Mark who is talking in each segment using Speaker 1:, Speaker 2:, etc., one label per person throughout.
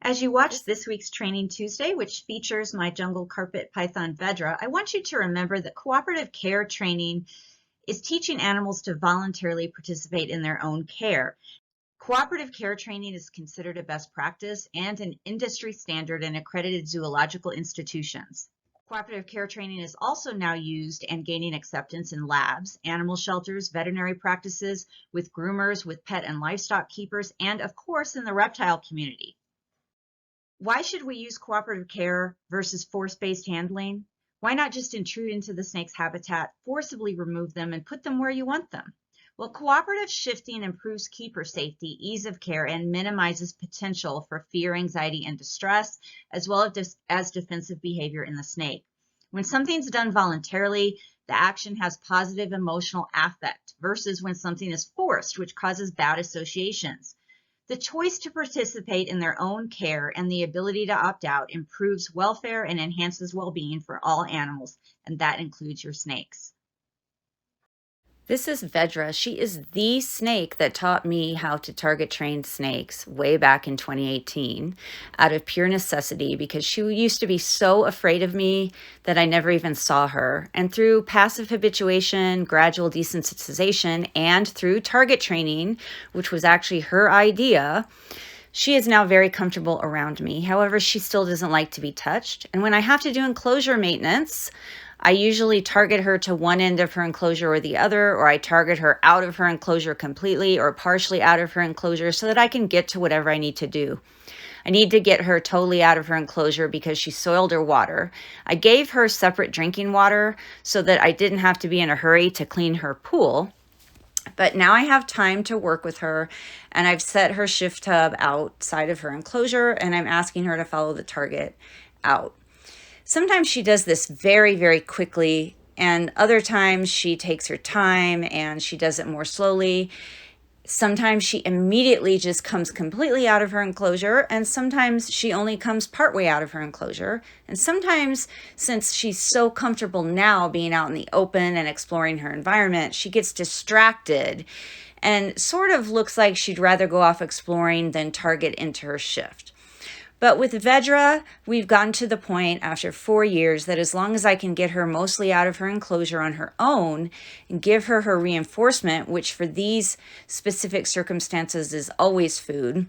Speaker 1: As you watch this week's Training Tuesday, which features my Jungle Carpet Python Vedra, I want you to remember that cooperative care training is teaching animals to voluntarily participate in their own care. Cooperative care training is considered a best practice and an industry standard in accredited zoological institutions. Cooperative care training is also now used and gaining acceptance in labs, animal shelters, veterinary practices, with groomers, with pet and livestock keepers, and of course in the reptile community. Why should we use cooperative care versus force-based handling? Why not just intrude into the snake's habitat, forcibly remove them, and put them where you want them? Well, cooperative shifting improves keeper safety, ease of care, and minimizes potential for fear, anxiety, and distress, as well as defensive behavior in the snake. When something's done voluntarily, the action has positive emotional affect versus when something is forced, which causes bad associations. The choice to participate in their own care and the ability to opt out improves welfare and enhances well-being for all animals, and that includes your snakes.
Speaker 2: This is Vedra. She is the snake that taught me how to target train snakes way back in 2018 out of pure necessity because she used to be so afraid of me that I never even saw her. And through passive habituation, gradual desensitization, and through target training, which was actually her idea, she is now very comfortable around me. However, she still doesn't like to be touched. And when I have to do enclosure maintenance, I usually target her to one end of her enclosure or the other, or I target her out of her enclosure completely or partially out of her enclosure so that I can get to whatever I need to do. I need to get her totally out of her enclosure because she soiled her water. I gave her separate drinking water so that I didn't have to be in a hurry to clean her pool. But now I have time to work with her, and I've set her shift tub outside of her enclosure, and I'm asking her to follow the target out. Sometimes she does this very, very quickly, and other times she takes her time and she does it more slowly. Sometimes she immediately just comes completely out of her enclosure, and sometimes she only comes partway out of her enclosure. And sometimes, since she's so comfortable now being out in the open and exploring her environment, she gets distracted and sort of looks like she'd rather go off exploring than target into her shift. But with Vedra, we've gotten to the point after 4 years that as long as I can get her mostly out of her enclosure on her own and give her her reinforcement, which for these specific circumstances is always food,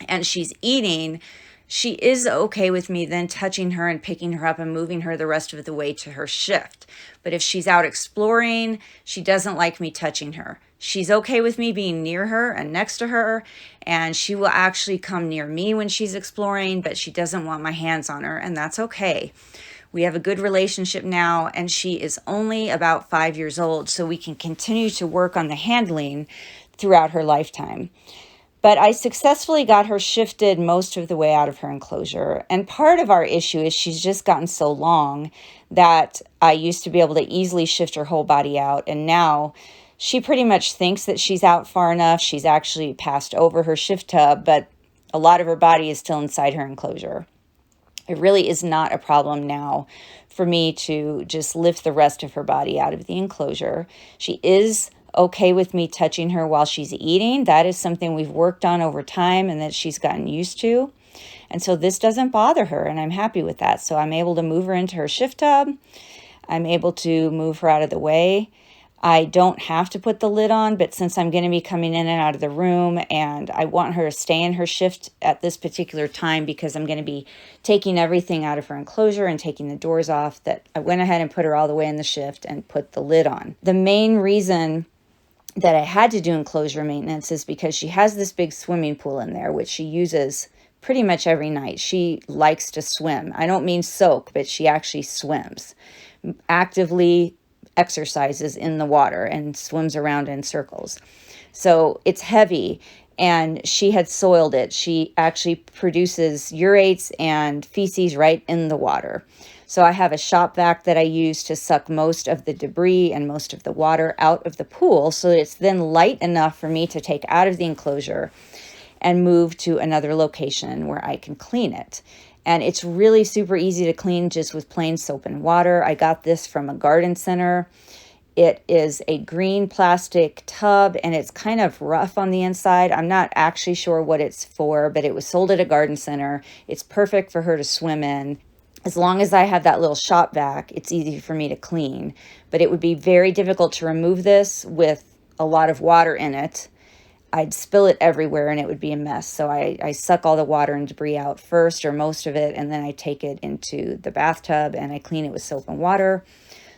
Speaker 2: and she's eating, she is okay with me then touching her and picking her up and moving her the rest of the way to her shift. But if she's out exploring, she doesn't like me touching her. She's okay with me being near her and next to her, and she will actually come near me when she's exploring, but she doesn't want my hands on her, and that's okay. We have a good relationship now, and she is only about 5 years old, so we can continue to work on the handling throughout her lifetime. But I successfully got her shifted most of the way out of her enclosure. And part of our issue is she's just gotten so long that I used to be able to easily shift her whole body out. And now she pretty much thinks that she's out far enough. She's actually passed over her shift tub, but a lot of her body is still inside her enclosure. It really is not a problem now for me to just lift the rest of her body out of the enclosure. She is okay with me touching her while she's eating. That is something we've worked on over time and that she's gotten used to. And so this doesn't bother her, and I'm happy with that. So I'm able to move her into her shift tub. I'm able to move her out of the way. I don't have to put the lid on, but since I'm going to be coming in and out of the room and I want her to stay in her shift at this particular time because I'm going to be taking everything out of her enclosure and taking the doors off, that I went ahead and put her all the way in the shift and put the lid on. The main reason that I had to do enclosure maintenance is because she has this big swimming pool in there, which she uses pretty much every night. She likes to swim. I don't mean soak, but she actually swims, actively exercises in the water and swims around in circles. So it's heavy, and she had soiled it. She actually produces urates and feces right in the water. So I have a shop vac that I use to suck most of the debris and most of the water out of the pool, so that it's then light enough for me to take out of the enclosure and move to another location where I can clean it. And it's really super easy to clean just with plain soap and water. I got this from a garden center. It is a green plastic tub and it's kind of rough on the inside. I'm not actually sure what it's for, but it was sold at a garden center. It's perfect for her to swim in. As long as I have that little shop vac, it's easy for me to clean. But it would be very difficult to remove this with a lot of water in it. I'd spill it everywhere and it would be a mess. So I suck all the water and debris out first, or most of it, and then I take it into the bathtub and I clean it with soap and water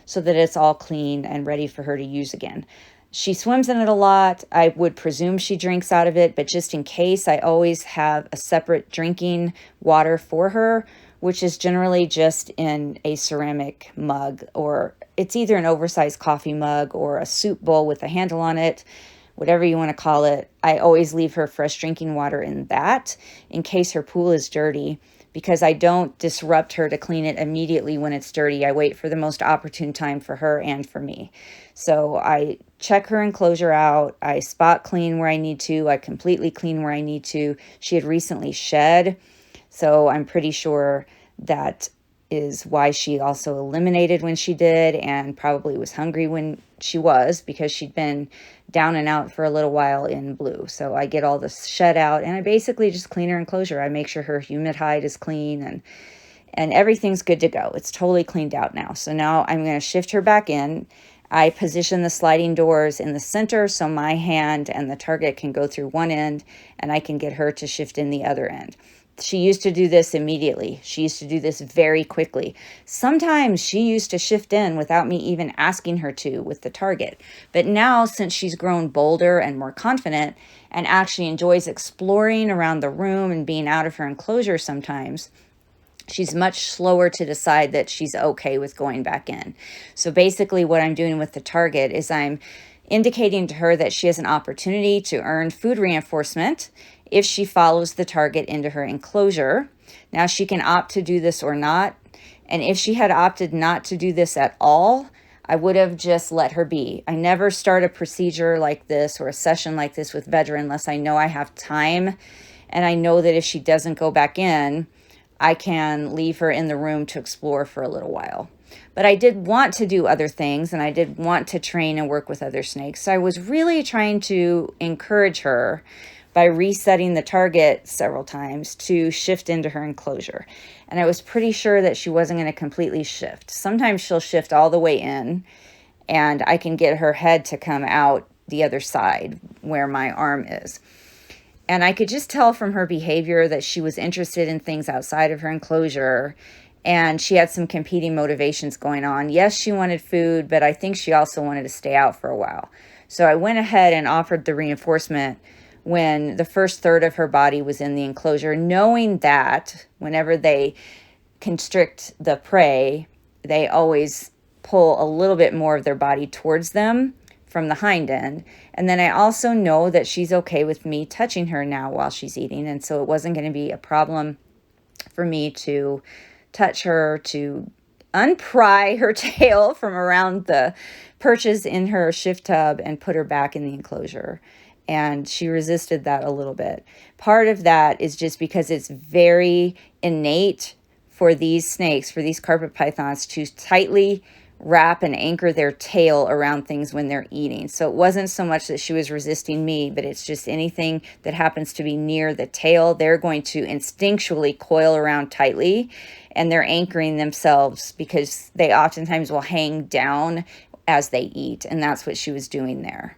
Speaker 2: so that it's all clean and ready for her to use again. She swims in it a lot. I would presume she drinks out of it, but just in case, I always have a separate drinking water for her, which is generally just in a ceramic mug, or it's either an oversized coffee mug or a soup bowl with a handle on it, whatever you want to call it. I always leave her fresh drinking water in that in case her pool is dirty, because I don't disrupt her to clean it immediately when it's dirty. I wait for the most opportune time for her and for me. So I check her enclosure out. I spot clean where I need to. I completely clean where I need to. She had recently shed, so I'm pretty sure that is why she also eliminated when she did, and probably was hungry when she was, because she'd been down and out for a little while in blue. So I get all the shed out and I basically just clean her enclosure. I make sure her humid hide is clean and everything's good to go. It's totally cleaned out now. So now I'm going to shift her back in. I position the sliding doors in the center so my hand and the target can go through one end and I can get her to shift in the other end. She used to do this immediately. She used to do this very quickly. Sometimes she used to shift in without me even asking her to with the target. But now, since she's grown bolder and more confident and actually enjoys exploring around the room and being out of her enclosure sometimes, she's much slower to decide that she's okay with going back in. So basically what I'm doing with the target is I'm indicating to her that she has an opportunity to earn food reinforcement if she follows the target into her enclosure. Now she can opt to do this or not. And if she had opted not to do this at all, I would have just let her be. I never start a procedure like this or a session like this with Vedra unless I know I have time. And I know that if she doesn't go back in, I can leave her in the room to explore for a little while. But I did want to do other things and I did want to train and work with other snakes. So I was really trying to encourage her by resetting the target several times to shift into her enclosure. And I was pretty sure that she wasn't going to completely shift. Sometimes she'll shift all the way in and I can get her head to come out the other side where my arm is. And I could just tell from her behavior that she was interested in things outside of her enclosure, and she had some competing motivations going on. Yes, she wanted food, but I think she also wanted to stay out for a while. So I went ahead and offered the reinforcement when the first third of her body was in the enclosure, knowing that whenever they constrict the prey, they always pull a little bit more of their body towards them from the hind end. And then I also know that she's okay with me touching her now while she's eating. And so it wasn't going to be a problem for me to touch her, to unpry her tail from around the perches in her shift tub and put her back in the enclosure. And she resisted that a little bit. Part of that is just because it's very innate for these snakes, for these carpet pythons, to tightly wrap and anchor their tail around things when they're eating. So it wasn't so much that she was resisting me, but it's just anything that happens to be near the tail, they're going to instinctually coil around tightly, and they're anchoring themselves because they oftentimes will hang down as they eat, and that's what she was doing there.